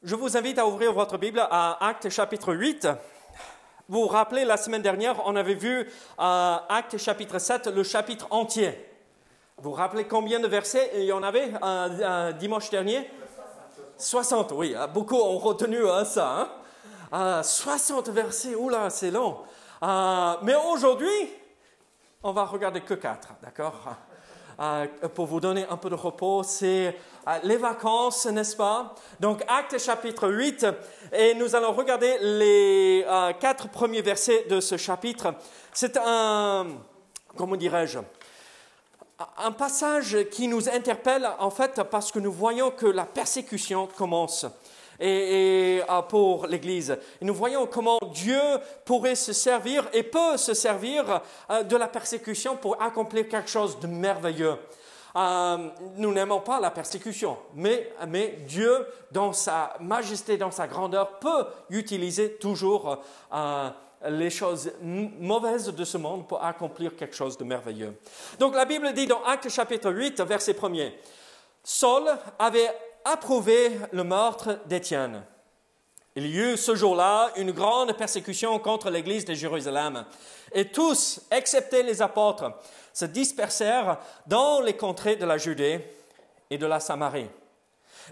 Je vous invite à ouvrir votre Bible à Actes chapitre 8. Vous vous rappelez, la semaine dernière, on avait vu Actes chapitre 7, le chapitre entier. Vous vous rappelez combien de versets il y en avait dimanche dernier? 60, oui. Beaucoup ont retenu ça. 60 versets, oula, c'est long. Mais aujourd'hui, on va regarder que 4, d'accord? Pour vous donner un peu de repos, c'est les vacances, n'est-ce pas? Donc, Actes chapitre 8, et nous allons regarder les 4 premiers versets de ce chapitre. C'est comment dirais-je, un passage qui nous interpelle en fait parce que nous voyons que la persécution commence. Et pour l'Église. Et nous voyons comment Dieu pourrait se servir et peut se servir de la persécution pour accomplir quelque chose de merveilleux. Nous n'aimons pas la persécution, mais Dieu, dans sa majesté, dans sa grandeur, peut utiliser toujours les choses mauvaises de ce monde pour accomplir quelque chose de merveilleux. Donc la Bible dit dans Actes chapitre 8, verset 1er, Saul avait approuvé le meurtre d'Étienne. Il y eut ce jour-là une grande persécution contre l'église de Jérusalem. Et tous, excepté les apôtres, se dispersèrent dans les contrées de la Judée et de la Samarie.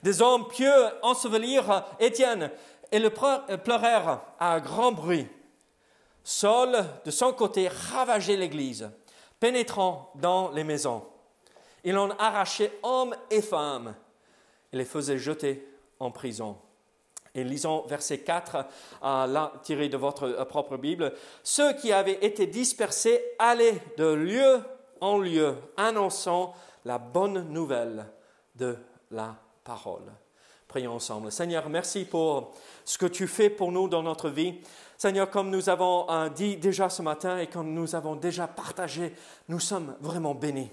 Des hommes pieux ensevelirent Étienne et le pleurèrent à grand bruit. Saul, de son côté, ravageait l'église, pénétrant dans les maisons. Il en arrachait hommes et femmes et les faisait jeter en prison. Et lisons verset 4, là tiré de votre propre Bible. Ceux qui avaient été dispersés allaient de lieu en lieu, annonçant la bonne nouvelle de la parole. Prions ensemble. Seigneur, merci pour ce que tu fais pour nous dans notre vie. Seigneur, comme nous avons dit déjà ce matin et comme nous avons déjà partagé, nous sommes vraiment bénis.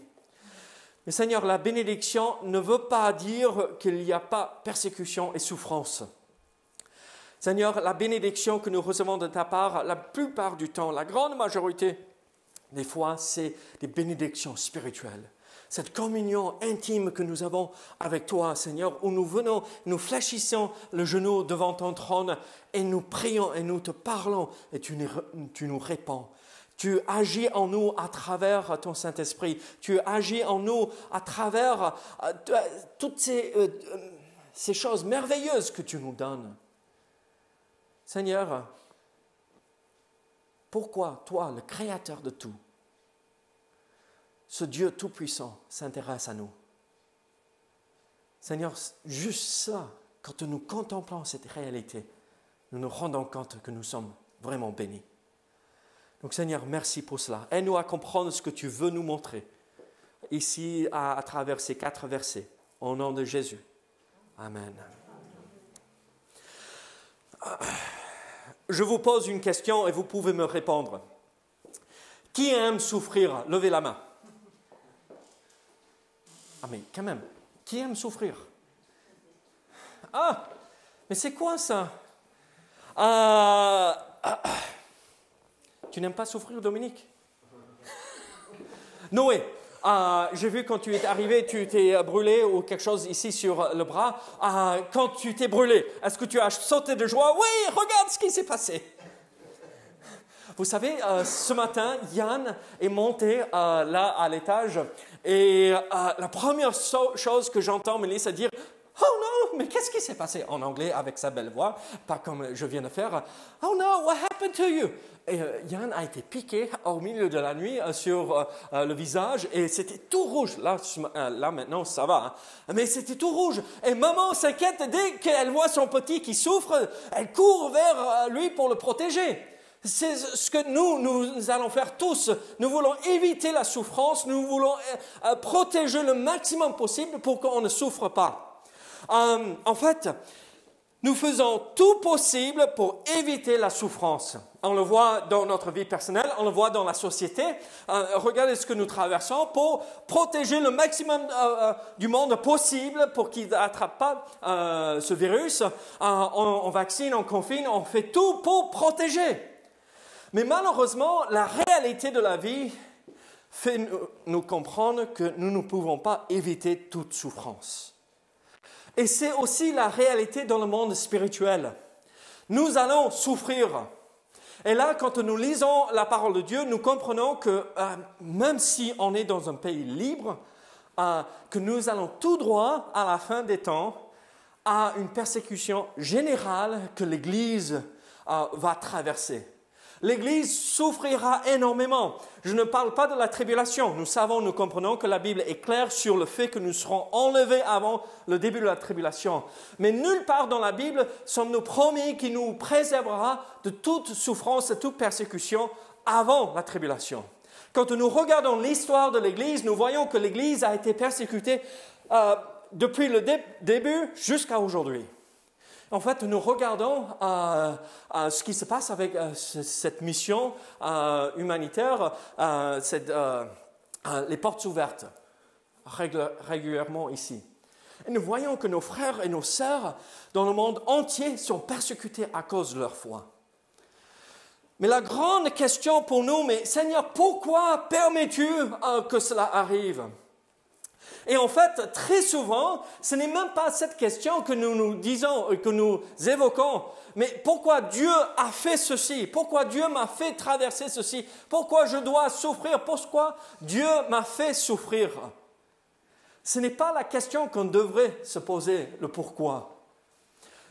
Mais Seigneur, la bénédiction ne veut pas dire qu'il n'y a pas persécution et souffrance. Seigneur, la bénédiction que nous recevons de ta part, la plupart du temps, la grande majorité des fois, c'est des bénédictions spirituelles. Cette communion intime que nous avons avec toi, Seigneur, où nous venons, nous fléchissons le genou devant ton trône et nous prions et nous te parlons et tu nous réponds. Tu agis en nous à travers ton Saint-Esprit. Tu agis en nous à travers toutes ces choses merveilleuses que tu nous donnes. Seigneur, pourquoi toi, le Créateur de tout, ce Dieu tout-puissant s'intéresse à nous? Seigneur, juste ça, quand nous contemplons cette réalité, nous nous rendons compte que nous sommes vraiment bénis. Donc Seigneur, merci pour cela. Aide-nous à comprendre ce que tu veux nous montrer ici à travers ces 4 versets. Au nom de Jésus. Amen. Je vous pose une question et vous pouvez me répondre. Qui aime souffrir? Levez la main. Ah mais quand même, qui aime souffrir? Ah, mais c'est quoi ça? Tu n'aimes pas souffrir, Dominique? Noé, j'ai vu quand tu es arrivé, tu t'es brûlé ou quelque chose ici sur le bras. Quand tu t'es brûlé, est-ce que tu as sauté de joie? Oui, regarde ce qui s'est passé. Vous savez, ce matin, Yann est monté là à l'étage et la première chose que j'entends Mélissa dire, « Oh non, mais qu'est-ce qui s'est passé ?» En anglais, avec sa belle voix, pas comme je viens de faire. « Oh no, what happened to you ?» Et Yann a été piqué au milieu de la nuit sur le visage et c'était tout rouge. Là maintenant, ça va. Hein. Mais c'était tout rouge. Et maman s'inquiète dès qu'elle voit son petit qui souffre, elle court vers lui pour le protéger. C'est ce que nous allons faire tous. Nous voulons éviter la souffrance. Nous voulons protéger le maximum possible pour qu'on ne souffre pas. En fait, nous faisons tout possible pour éviter la souffrance. On le voit dans notre vie personnelle, on le voit dans la société. Regardez ce que nous traversons pour protéger le maximum du monde possible pour qu'il n'attrape pas ce virus. On vaccine, on confine, on fait tout pour protéger. Mais malheureusement, la réalité de la vie fait nous comprendre que nous ne pouvons pas éviter toute souffrance. Et c'est aussi la réalité dans le monde spirituel. Nous allons souffrir. Et là, quand nous lisons la parole de Dieu, nous comprenons que même si on est dans un pays libre, que nous allons tout droit à la fin des temps à une persécution générale que l'Église va traverser. L'Église souffrira énormément. Je ne parle pas de la tribulation. Nous comprenons que la Bible est claire sur le fait que nous serons enlevés avant le début de la tribulation. Mais nulle part dans la Bible sommes-nous promis qu'il nous préservera de toute souffrance, de toute persécution avant la tribulation. Quand nous regardons l'histoire de l'Église, nous voyons que l'Église a été persécutée depuis le début jusqu'à aujourd'hui. En fait, nous regardons ce qui se passe avec cette mission humanitaire, les portes ouvertes, régulièrement ici. Et nous voyons que nos frères et nos sœurs dans le monde entier sont persécutés à cause de leur foi. Mais la grande question pour nous, mais Seigneur, pourquoi permets-tu que cela arrive ? Et en fait, très souvent, ce n'est même pas cette question que nous nous disons, que nous évoquons, mais pourquoi Dieu a fait ceci? Pourquoi Dieu m'a fait traverser ceci? Pourquoi je dois souffrir? Pourquoi Dieu m'a fait souffrir? Ce n'est pas la question qu'on devrait se poser, le pourquoi.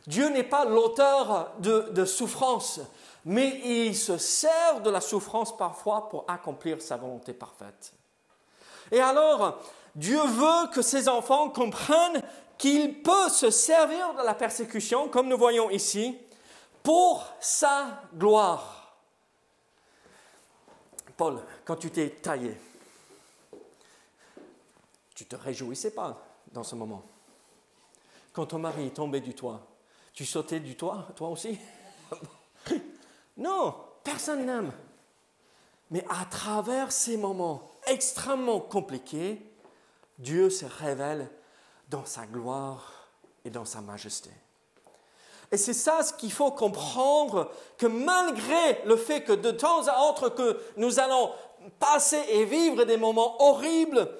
Dieu n'est pas l'auteur de souffrance, mais il se sert de la souffrance parfois pour accomplir sa volonté parfaite. Et alors, Dieu veut que ses enfants comprennent qu'il peut se servir de la persécution, comme nous voyons ici, pour sa gloire. Paul, quand tu t'es taillé, tu ne te réjouissais pas dans ce moment. Quand ton mari est tombé du toit, tu sautais du toit, toi aussi? Non, personne n'aime. Mais à travers ces moments extrêmement compliqués, Dieu se révèle dans sa gloire et dans sa majesté. Et c'est ça ce qu'il faut comprendre, que malgré le fait que de temps à autre que nous allons passer et vivre des moments horribles,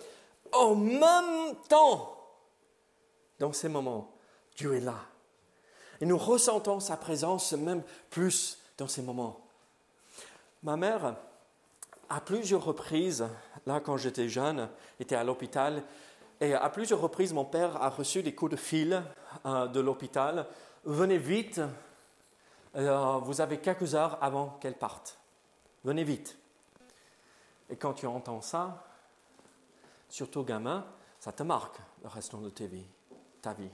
en même temps, dans ces moments, Dieu est là. Et nous ressentons sa présence même plus dans ces moments. Ma mère, à plusieurs reprises, là quand j'étais jeune, était à l'hôpital, et à plusieurs reprises, mon père a reçu des coups de fil de l'hôpital. Venez vite, vous avez quelques heures avant qu'elle parte. Venez vite. Et quand tu entends ça, surtout gamin, ça te marque le restant de ta vie.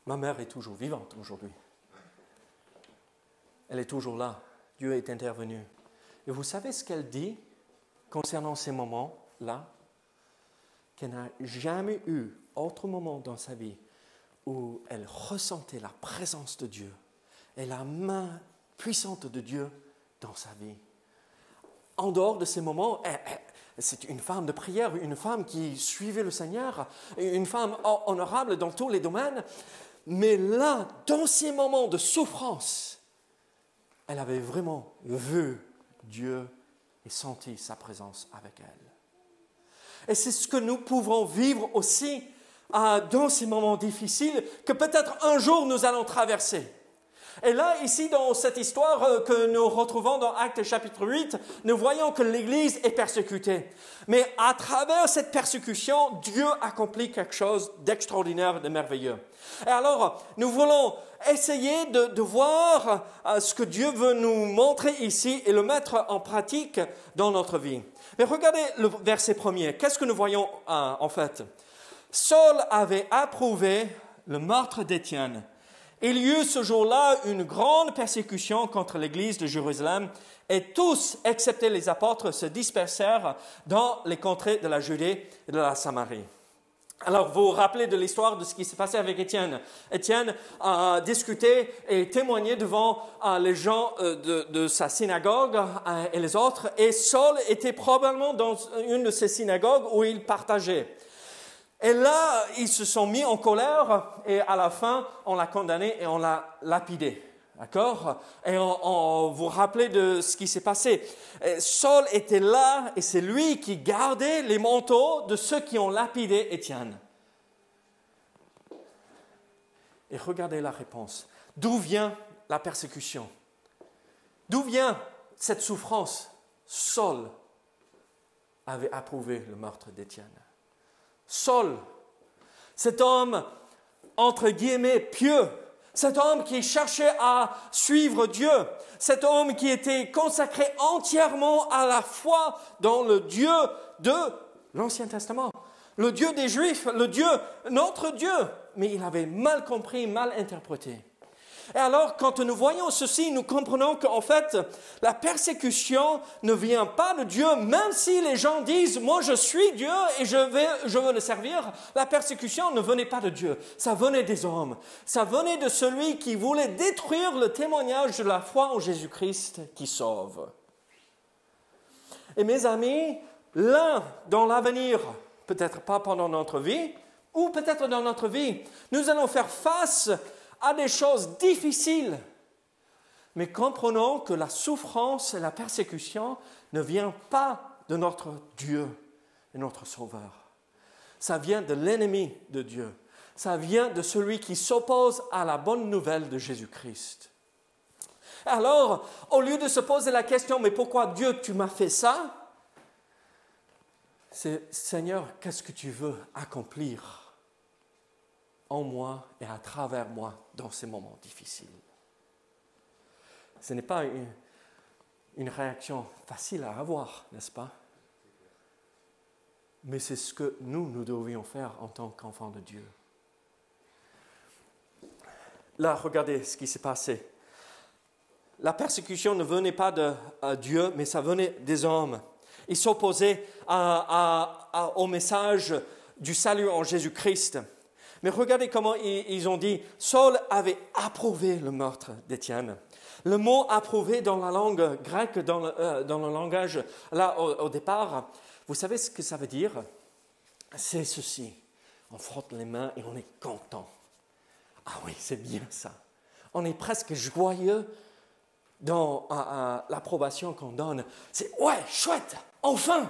Ma mère est toujours vivante aujourd'hui. Elle est toujours là. Dieu est intervenu. Et vous savez ce qu'elle dit concernant ces moments-là? Qu'elle n'a jamais eu autre moment dans sa vie où elle ressentait la présence de Dieu et la main puissante de Dieu dans sa vie. En dehors de ces moments, c'est une femme de prière, une femme qui suivait le Seigneur, une femme honorable dans tous les domaines. Mais là, dans ces moments de souffrance, elle avait vraiment vu Dieu et senti sa présence avec elle. Et c'est ce que nous pouvons vivre aussi dans ces moments difficiles que peut-être un jour nous allons traverser. Et là, ici, dans cette histoire que nous retrouvons dans Actes chapitre 8, nous voyons que l'Église est persécutée. Mais à travers cette persécution, Dieu accomplit quelque chose d'extraordinaire, de merveilleux. Et alors, nous voulons essayer de voir ce que Dieu veut nous montrer ici et le mettre en pratique dans notre vie. Mais regardez le verset 1er. Qu'est-ce que nous voyons en fait? Saul avait approuvé le meurtre d'Étienne. Il y eut ce jour-là une grande persécution contre l'église de Jérusalem et tous, excepté les apôtres, se dispersèrent dans les contrées de la Judée et de la Samarie. Alors, vous vous rappelez de l'histoire de ce qui s'est passé avec Étienne. Étienne a discuté et témoigné devant les gens de sa synagogue et les autres. Et Saul était probablement dans une de ces synagogues où il partageait. Et là, ils se sont mis en colère et à la fin, on l'a condamné et on l'a lapidé. D'accord? Et on vous rappelez de ce qui s'est passé. Saul était là et c'est lui qui gardait les manteaux de ceux qui ont lapidé Étienne. Et regardez la réponse. D'où vient la persécution? D'où vient cette souffrance? Saul avait approuvé le meurtre d'Étienne. Saul, cet homme, entre guillemets, pieux, cet homme qui cherchait à suivre Dieu, cet homme qui était consacré entièrement à la foi dans le Dieu de l'Ancien Testament, le Dieu des Juifs, le Dieu, notre Dieu, mais il avait mal compris, mal interprété. Et alors, quand nous voyons ceci, nous comprenons qu'en fait, la persécution ne vient pas de Dieu, même si les gens disent « moi je suis Dieu et je veux le servir », la persécution ne venait pas de Dieu, ça venait des hommes, ça venait de celui qui voulait détruire le témoignage de la foi en Jésus-Christ qui sauve. Et mes amis, là, dans l'avenir, peut-être pas pendant notre vie, ou peut-être dans notre vie, nous allons faire face à des choses difficiles. Mais comprenons que la souffrance et la persécution ne viennent pas de notre Dieu et notre Sauveur. Ça vient de l'ennemi de Dieu. Ça vient de celui qui s'oppose à la bonne nouvelle de Jésus-Christ. Alors, au lieu de se poser la question, mais pourquoi Dieu, tu m'as fait ça? C'est, Seigneur, qu'est-ce que tu veux accomplir en moi et à travers moi dans ces moments difficiles? Ce n'est pas une réaction facile à avoir, n'est-ce pas? Mais c'est ce que nous devrions faire en tant qu'enfants de Dieu. Là, regardez ce qui s'est passé. La persécution ne venait pas de Dieu, mais ça venait des hommes. Ils s'opposaient au message du salut en Jésus-Christ. Mais regardez comment ils ont dit, Saul avait approuvé le meurtre d'Étienne. Le mot approuvé dans la langue grecque, dans le langage, là au départ, vous savez ce que ça veut dire? C'est ceci. On frotte les mains et on est content. Ah oui, c'est bien ça. On est presque joyeux dans l'approbation qu'on donne. C'est ouais, chouette, enfin.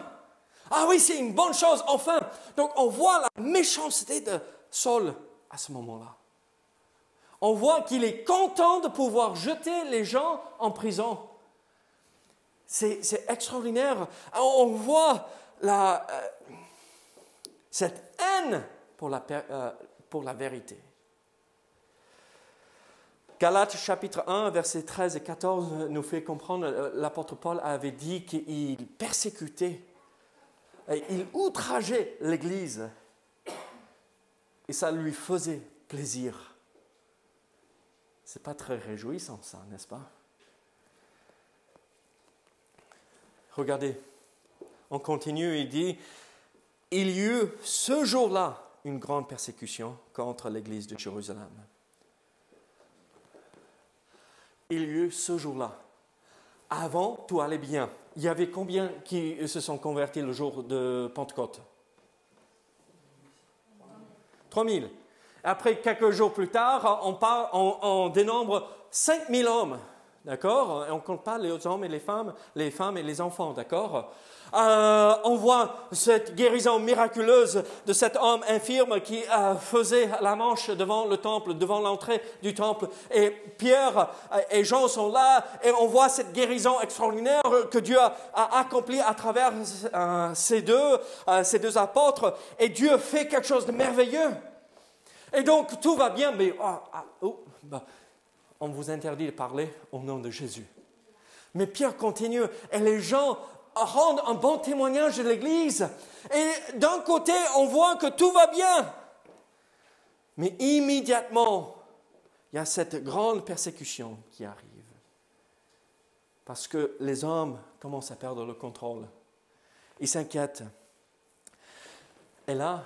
Ah oui, c'est une bonne chose, enfin. Donc on voit la méchanceté de Saul à ce moment-là. On voit qu'il est content de pouvoir jeter les gens en prison. C'est extraordinaire. On voit cette haine pour la vérité. Galates chapitre 1, versets 13 et 14 nous fait comprendre, l'apôtre Paul avait dit qu'il persécutait, il outrageait l'Église. Et ça lui faisait plaisir. Ce n'est pas très réjouissant ça, n'est-ce pas? Regardez, on continue, il dit, il y eut ce jour-là une grande persécution contre l'Église de Jérusalem. Il y eut ce jour-là. Avant, tout allait bien. Il y avait combien qui se sont convertis le jour de Pentecôte? 3000. Après, quelques jours plus tard, on dénombre 5000 hommes, d'accord? Et on ne compte pas les hommes et les femmes et les enfants, d'accord? On voit cette guérison miraculeuse de cet homme infirme qui faisait la manche devant le temple, devant l'entrée du temple. Et Pierre et Jean sont là et on voit cette guérison extraordinaire que Dieu a accomplie à travers ces deux apôtres. Et Dieu fait quelque chose de merveilleux. Et donc tout va bien, mais on vous interdit de parler au nom de Jésus. Mais Pierre continue et les gens rendent un bon témoignage de l'Église. Et d'un côté, on voit que tout va bien. Mais immédiatement, il y a cette grande persécution qui arrive. Parce que les hommes commencent à perdre le contrôle. Ils s'inquiètent. Et là,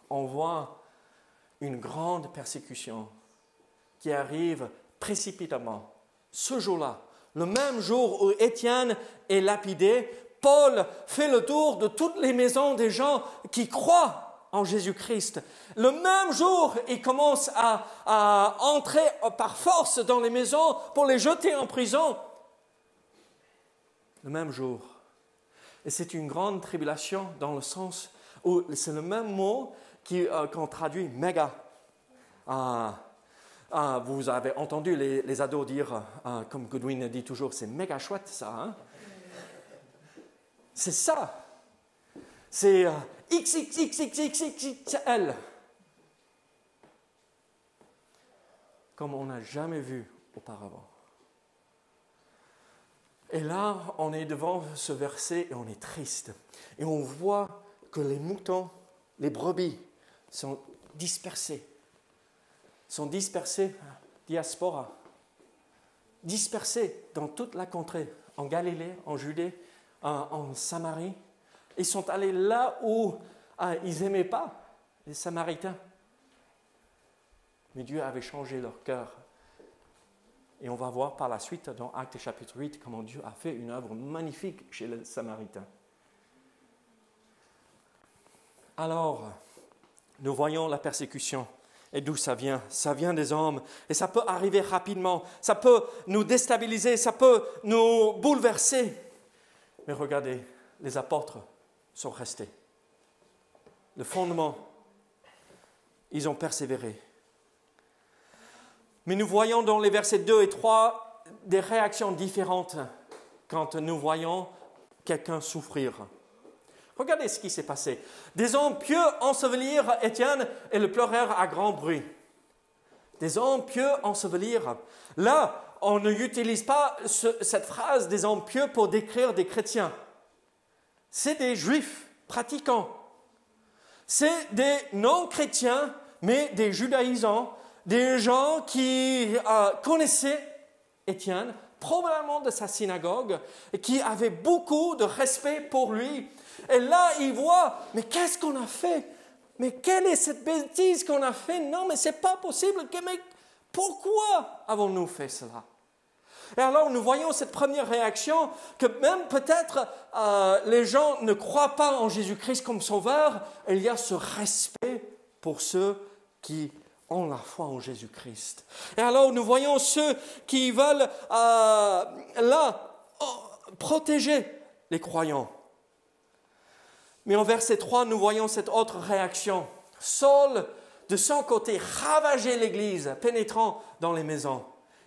on voit une grande persécution qui arrive précipitamment. Ce jour-là, le même jour où Étienne est lapidé, Paul fait le tour de toutes les maisons des gens qui croient. en Jésus-Christ, le même jour, ils commencent à entrer par force dans les maisons pour les jeter en prison. Le même jour. Et c'est une grande tribulation dans le sens où c'est le même mot qu'on traduit méga. Vous avez entendu les ados dire, comme Goodwin dit toujours, c'est méga chouette ça. Hein? C'est ça. C'est XXXXXXL. Comme on n'a jamais vu auparavant. Et là, on est devant ce verset et on est triste. Et on voit que les moutons, les brebis, sont dispersés. Diaspora. Dispersés dans toute la contrée, en Galilée, en Judée, en Samarie. Ils sont allés là où ils n'aimaient pas, les Samaritains. Mais Dieu avait changé leur cœur. Et on va voir par la suite dans Actes chapitre 8 comment Dieu a fait une œuvre magnifique chez les Samaritains. Alors, nous voyons la persécution. Et d'où ça vient? Ça vient des hommes. Et ça peut arriver rapidement. Ça peut nous déstabiliser. Ça peut nous bouleverser. Mais regardez, les apôtres sont restés. Le fondement, ils ont persévéré. Mais nous voyons dans les versets 2 et 3 des réactions différentes quand nous voyons quelqu'un souffrir. Regardez ce qui s'est passé. Des hommes pieux ensevelirent Étienne et le pleurèrent à grand bruit. Des hommes pieux ensevelirent. Là, on n'utilise pas cette phrase des hommes pieux pour décrire des chrétiens. C'est des juifs pratiquants. C'est des non-chrétiens, mais des judaïsants, des gens qui connaissaient Étienne, probablement de sa synagogue, et qui avaient beaucoup de respect pour lui. Et là, ils voient, mais qu'est-ce qu'on a fait? Mais quelle est cette bêtise qu'on a fait? Non, mais ce n'est pas possible. Mais pourquoi avons-nous fait cela? Et alors, nous voyons cette première réaction, que même peut-être les gens ne croient pas en Jésus-Christ comme sauveur. Il y a ce respect pour ceux qui ont la foi en Jésus-Christ. Et alors, nous voyons ceux qui veulent protéger les croyants. Mais en verset 3, nous voyons cette autre réaction. Saul, de son côté, ravageait l'Église, pénétrant dans les maisons.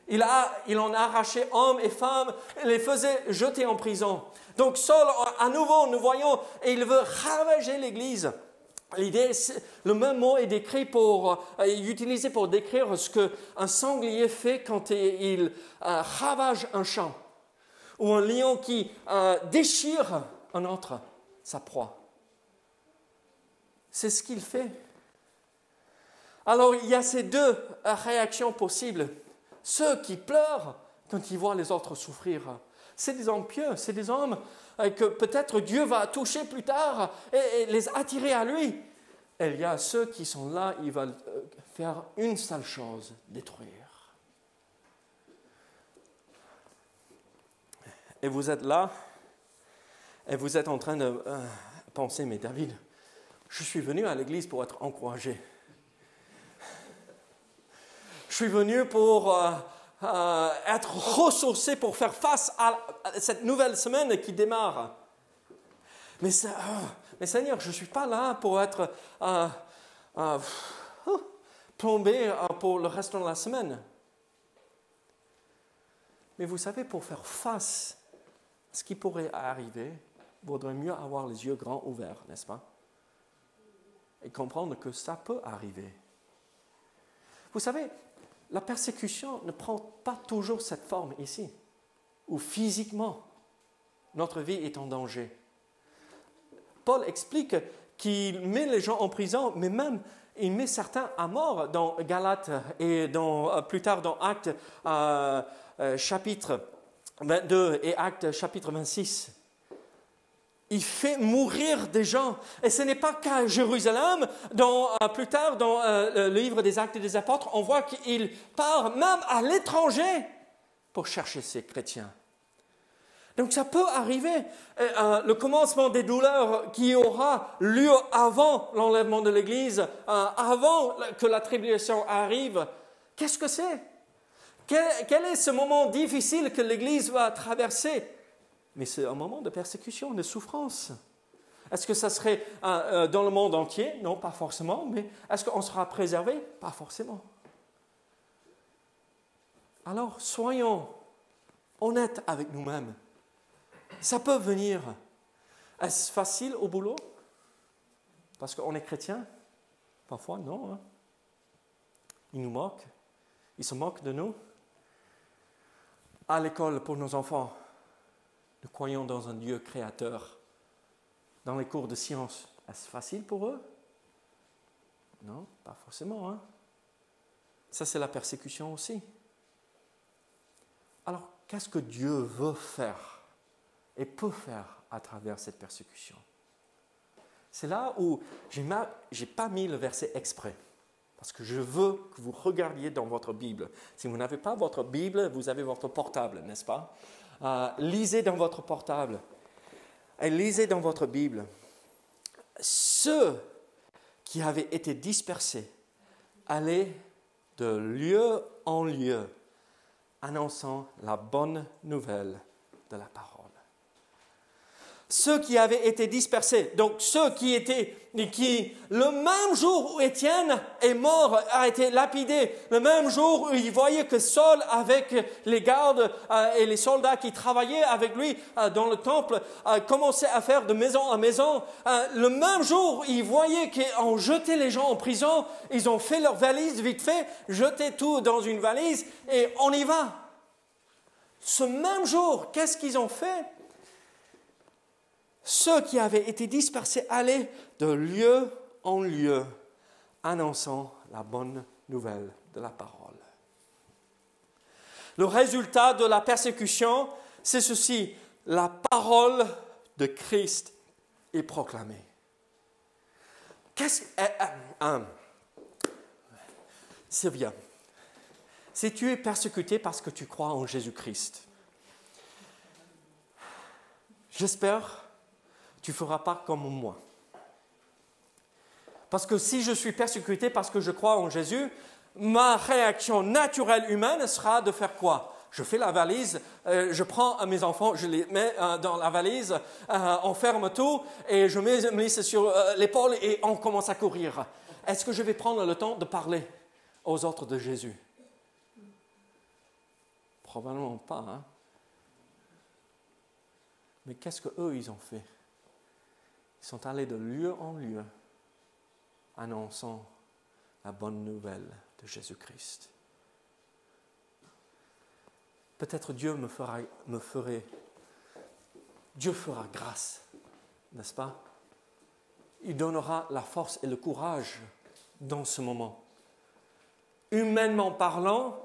Il en arrachait hommes et femmes et les faisait jeter en prison. Donc Saul, à nouveau, nous voyons, et il veut ravager l'Église. L'idée, le même mot est utilisé pour décrire ce qu'un sanglier fait quand il ravage un champ. Ou un lion qui déchire un autre, sa proie. C'est ce qu'il fait. Alors, il y a ces deux réactions possibles. Ceux qui pleurent quand ils voient les autres souffrir, c'est des hommes pieux, c'est des hommes que peut-être Dieu va toucher plus tard et les attirer à lui. Et il y a ceux qui sont là, ils veulent faire une seule chose, détruire. Et vous êtes là, et vous êtes en train de penser, mais David, je suis venu à l'église pour être encouragé. Je suis venu pour être ressourcé pour faire face à cette nouvelle semaine qui démarre. Mais Seigneur, je ne suis pas là pour être plombé pour le reste de la semaine. Mais vous savez, pour faire face à ce qui pourrait arriver, il vaudrait mieux avoir les yeux grands ouverts, n'est-ce pas? Et comprendre que ça peut arriver. Vous savez, la persécution ne prend pas toujours cette forme ici, où physiquement, notre vie est en danger. Paul explique qu'il met les gens en prison, mais même il met certains à mort dans Galates et plus tard dans Actes chapitre 22 et Actes chapitre 26. Il fait mourir des gens. Et ce n'est pas qu'à Jérusalem. Plus tard, dans le livre des Actes des Apôtres, on voit qu'il part même à l'étranger pour chercher ces chrétiens. Donc ça peut arriver, le commencement des douleurs qui aura lieu avant l'enlèvement de l'Église, avant que la tribulation arrive. Qu'est-ce que c'est? Quel est ce moment difficile que l'Église va traverser? Mais c'est un moment de persécution, de souffrance. Est-ce que ça serait dans le monde entier? Non, pas forcément. Mais est-ce qu'on sera préservé? Pas forcément. Alors, soyons honnêtes avec nous-mêmes. Ça peut venir. Est-ce facile au boulot? Parce qu'on est chrétien? Parfois, non. Hein? Ils nous moquent. Ils se moquent de nous. À l'école, pour nos enfants, nous croyons dans un Dieu créateur. Dans les cours de sciences, est-ce facile pour eux? Non, pas forcément. Hein? Ça, c'est la persécution aussi. Alors, qu'est-ce que Dieu veut faire et peut faire à travers cette persécution? C'est là où je n'ai pas mis le verset exprès, parce que je veux que vous regardiez dans votre Bible. Si vous n'avez pas votre Bible, vous avez votre portable, n'est-ce pas? Lisez dans votre portable et lisez dans votre Bible. Ceux qui avaient été dispersés allaient de lieu en lieu, annonçant la bonne nouvelle de la parole. Ceux qui avaient été dispersés, donc ceux qui le même jour où Étienne est mort, a été lapidé, le même jour où il voyait que Saul, avec les gardes et les soldats qui travaillaient avec lui dans le temple, commençait à faire de maison en maison, le même jour où il voyait qu'on jetait les gens en prison, ils ont fait leur valise vite fait, jeté tout dans une valise et on y va. Ce même jour, qu'est-ce qu'ils ont fait? Ceux qui avaient été dispersés allaient de lieu en lieu, annonçant la bonne nouvelle de la parole. Le résultat de la persécution, c'est ceci: la parole de Christ est proclamée. Sylvia, si tu es persécuté parce que tu crois en Jésus-Christ, j'espère tu ne feras pas comme moi. Parce que si je suis persécuté parce que je crois en Jésus, ma réaction naturelle humaine sera de faire quoi? Je fais la valise, je prends mes enfants, je les mets dans la valise, on ferme tout et je mets sur l'épaule et on commence à courir. Est-ce que je vais prendre le temps de parler aux autres de Jésus? Probablement pas. Hein? Mais qu'est-ce qu'eux, ils ont fait? Ils sont allés de lieu en lieu, annonçant la bonne nouvelle de Jésus-Christ. Peut-être Dieu Dieu fera grâce, n'est-ce pas? Il donnera la force et le courage dans ce moment. Humainement parlant,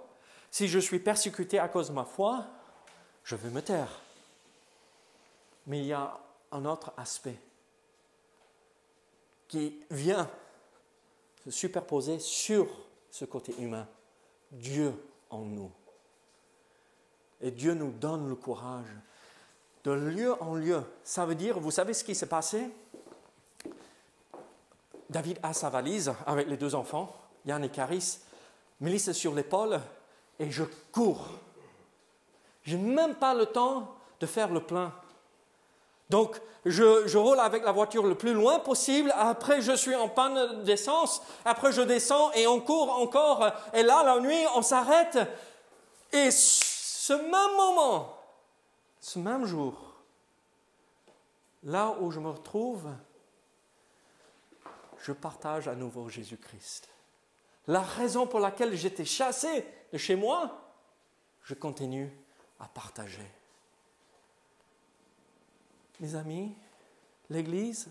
si je suis persécuté à cause de ma foi, je vais me taire. Mais il y a un autre aspect qui vient se superposer sur ce côté humain. Dieu en nous. Et Dieu nous donne le courage. De lieu en lieu, ça veut dire, vous savez ce qui s'est passé? David a sa valise avec les deux enfants, Yann et Caris, Mélisse sur l'épaule, et je cours. Je n'ai même pas le temps de faire le plein. Donc, je roule avec la voiture le plus loin possible. Après, je suis en panne d'essence. Après, je descends et on court encore. Et là, la nuit, on s'arrête. Et ce même moment, ce même jour, là où je me retrouve, je partage à nouveau Jésus-Christ. La raison pour laquelle j'étais chassé de chez moi, je continue à partager. Mes amis, l'Église,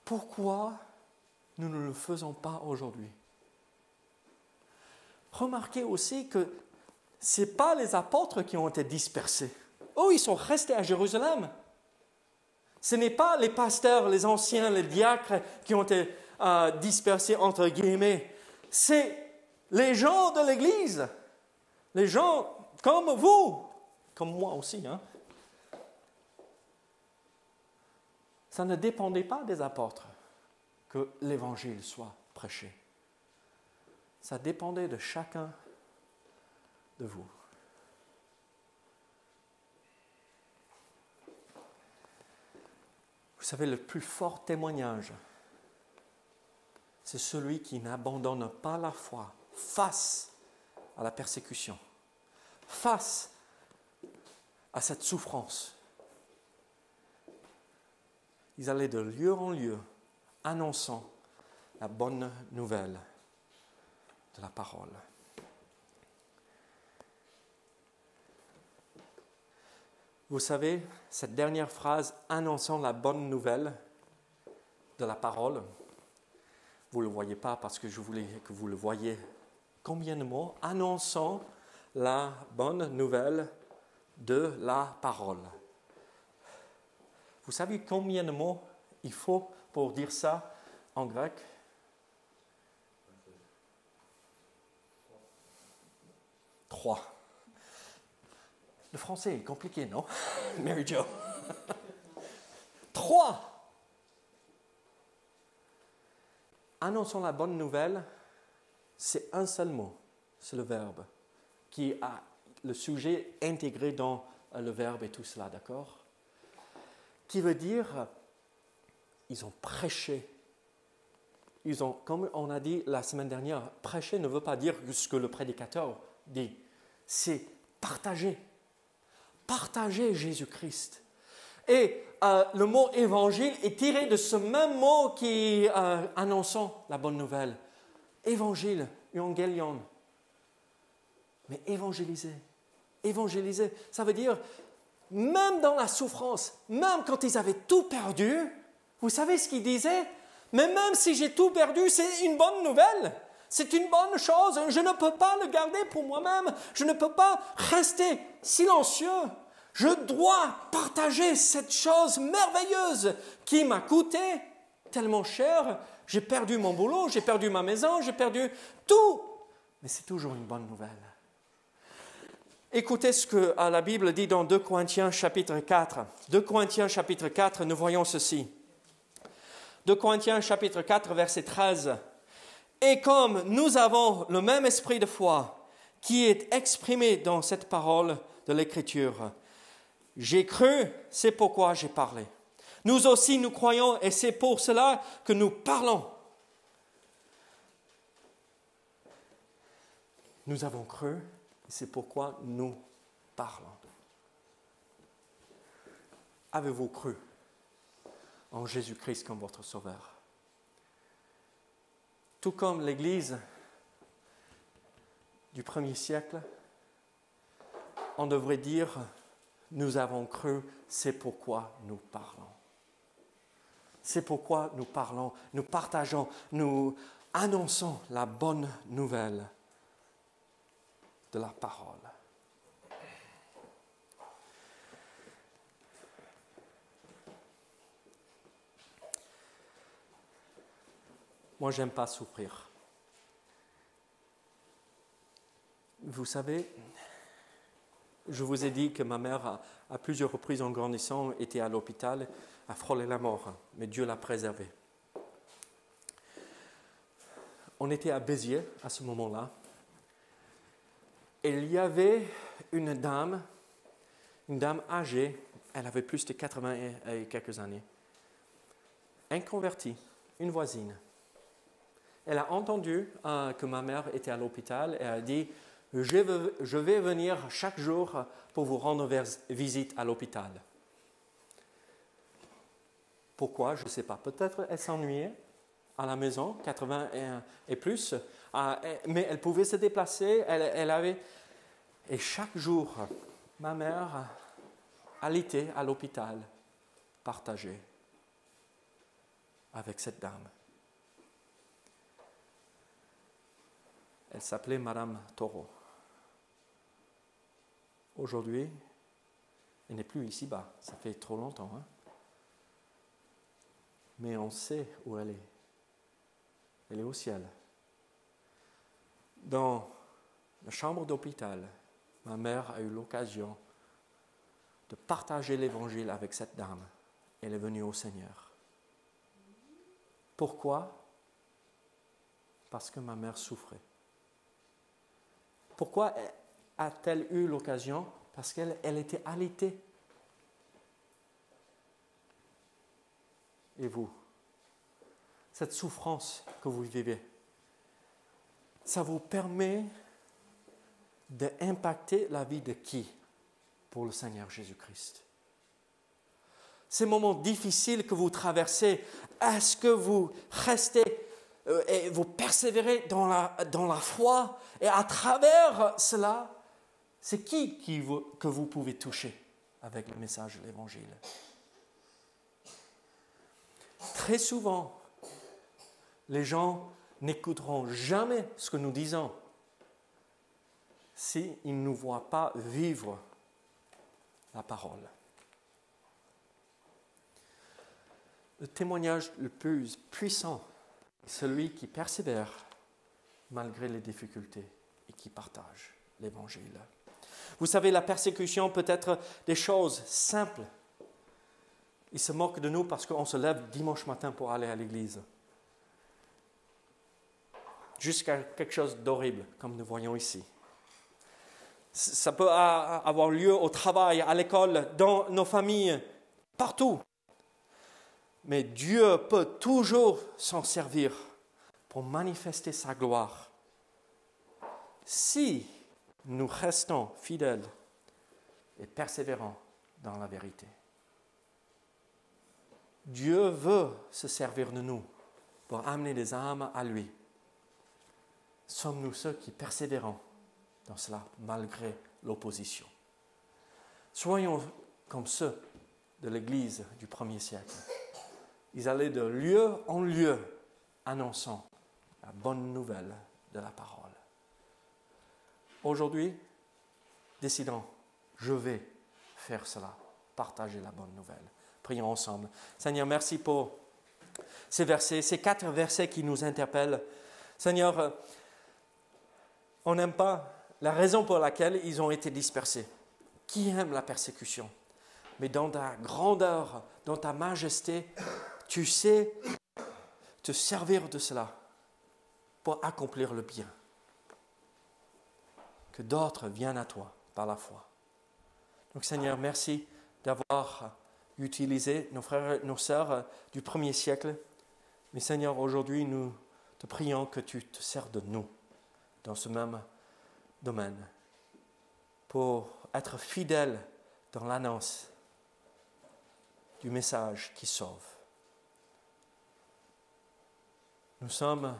pourquoi nous ne le faisons pas aujourd'hui? Remarquez aussi que ce n'est pas les apôtres qui ont été dispersés. Eux, ils sont restés à Jérusalem. Ce n'est pas les pasteurs, les anciens, les diacres qui ont été dispersés, entre guillemets. C'est les gens de l'Église. Les gens comme vous, comme moi aussi, hein? Ça ne dépendait pas des apôtres que l'évangile soit prêché. Ça dépendait de chacun de vous. Vous savez, le plus fort témoignage, c'est celui qui n'abandonne pas la foi face à la persécution, face à cette souffrance. Ils allaient de lieu en lieu, annonçant la bonne nouvelle de la parole. Vous savez, cette dernière phrase, annonçant la bonne nouvelle de la parole, vous ne le voyez pas parce que je voulais que vous le voyiez. Combien de mots? Annonçant la bonne nouvelle de la parole. Vous savez combien de mots il faut pour dire ça en grec? 3. Le français est compliqué, non? Mary Jo. 3. Annonçons la bonne nouvelle, c'est un seul mot, c'est le verbe, qui a le sujet intégré dans le verbe et tout cela, d'accord? Qui veut dire, ils ont prêché. Ils ont, comme on a dit la semaine dernière, prêcher ne veut pas dire ce que le prédicateur dit, c'est partager. Partager Jésus-Christ. Et le mot évangile est tiré de ce même mot qui annonçant la bonne nouvelle. Évangile, evangelion. Mais évangéliser. Évangéliser, ça veut dire, même dans la souffrance, même quand ils avaient tout perdu, vous savez ce qu'ils disaient? Mais même si j'ai tout perdu, c'est une bonne nouvelle. C'est une bonne chose. Je ne peux pas le garder pour moi-même. Je ne peux pas rester silencieux. Je dois partager cette chose merveilleuse qui m'a coûté tellement cher. J'ai perdu mon boulot, j'ai perdu ma maison, j'ai perdu tout. Mais c'est toujours une bonne nouvelle. Écoutez ce que la Bible dit dans 2 Corinthiens chapitre 4. 2 Corinthiens chapitre 4, nous voyons ceci. 2 Corinthiens chapitre 4, verset 13. Et comme nous avons le même esprit de foi qui est exprimé dans cette parole de l'Écriture, j'ai cru, c'est pourquoi j'ai parlé. Nous aussi, nous croyons et c'est pour cela que nous parlons. Nous avons cru et c'est pourquoi nous parlons. Avez-vous cru en Jésus-Christ comme votre Sauveur? Tout comme l'Église du 1er siècle, on devrait dire, nous avons cru, c'est pourquoi nous parlons. C'est pourquoi nous parlons, nous partageons, nous annonçons la bonne nouvelle de la parole. Moi, j'aime pas souffrir. Vous savez, je vous ai dit que ma mère, à plusieurs reprises en grandissant, était à l'hôpital, a frôlé la mort, mais Dieu l'a préservée. On était à Béziers à ce moment-là, et il y avait une dame âgée, elle avait plus de 80 et quelques années, inconvertie, une voisine. Elle a entendu que ma mère était à l'hôpital et a dit « Je vais venir chaque jour pour vous rendre visite à l'hôpital. » Pourquoi? Je ne sais pas. Peut-être elle s'ennuyait à la maison, 80 et plus, mais elle pouvait se déplacer. Elle avait... Et chaque jour, ma mère allait à l'hôpital partager avec cette dame. Elle s'appelait Madame Taureau. Aujourd'hui, elle n'est plus ici-bas. Ça fait trop longtemps. Hein? Mais on sait où elle est. Elle est au ciel. Dans la chambre d'hôpital, ma mère a eu l'occasion de partager l'Évangile avec cette dame. elle est venue au Seigneur. Pourquoi? Parce que ma mère souffrait. Pourquoi a-t-elle eu l'occasion? Parce qu'elle était allaitée. Et vous, cette souffrance que vous vivez, ça vous permet d'impacter la vie de qui pour le Seigneur Jésus-Christ? Ces moments difficiles que vous traversez, est-ce que vous restez et vous persévérez dans la foi et à travers cela, c'est qui que vous pouvez toucher avec le message de l'Évangile? Très souvent, les gens n'écouteront jamais ce que nous disons s'ils ne nous voient pas vivre la parole. Le témoignage le plus puissant est celui qui persévère malgré les difficultés et qui partage l'Évangile. Vous savez, la persécution peut être des choses simples. Ils se moquent de nous parce qu'on se lève dimanche matin pour aller à l'église. Jusqu'à quelque chose d'horrible, comme nous voyons ici. Ça peut avoir lieu au travail, à l'école, dans nos familles, partout. Mais Dieu peut toujours s'en servir pour manifester sa gloire. Si nous restons fidèles et persévérants dans la vérité. Dieu veut se servir de nous pour amener des âmes à lui. Sommes-nous ceux qui persévérons dans cela malgré l'opposition? Soyons comme ceux de l'Église du 1er siècle. Ils allaient de lieu en lieu annonçant la bonne nouvelle de la parole. Aujourd'hui, décidons, je vais faire cela, partager la bonne nouvelle. Prions ensemble. Seigneur, merci pour ces versets, ces 4 versets qui nous interpellent. Seigneur, on n'aime pas la raison pour laquelle ils ont été dispersés. Qui aime la persécution? Mais dans ta grandeur, dans ta majesté, tu sais te servir de cela pour accomplir le bien. Que d'autres viennent à toi par la foi. Donc Seigneur, merci d'avoir utilisé nos frères et nos sœurs du 1er siècle. Mais Seigneur, aujourd'hui, nous te prions que tu te sers de nous dans ce même domaine pour être fidèles dans l'annonce du message qui sauve. Nous sommes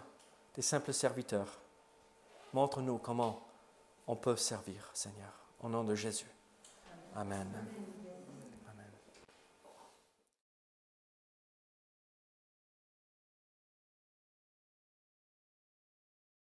des simples serviteurs. Montre-nous comment on peut servir, Seigneur. Au nom de Jésus. Amen.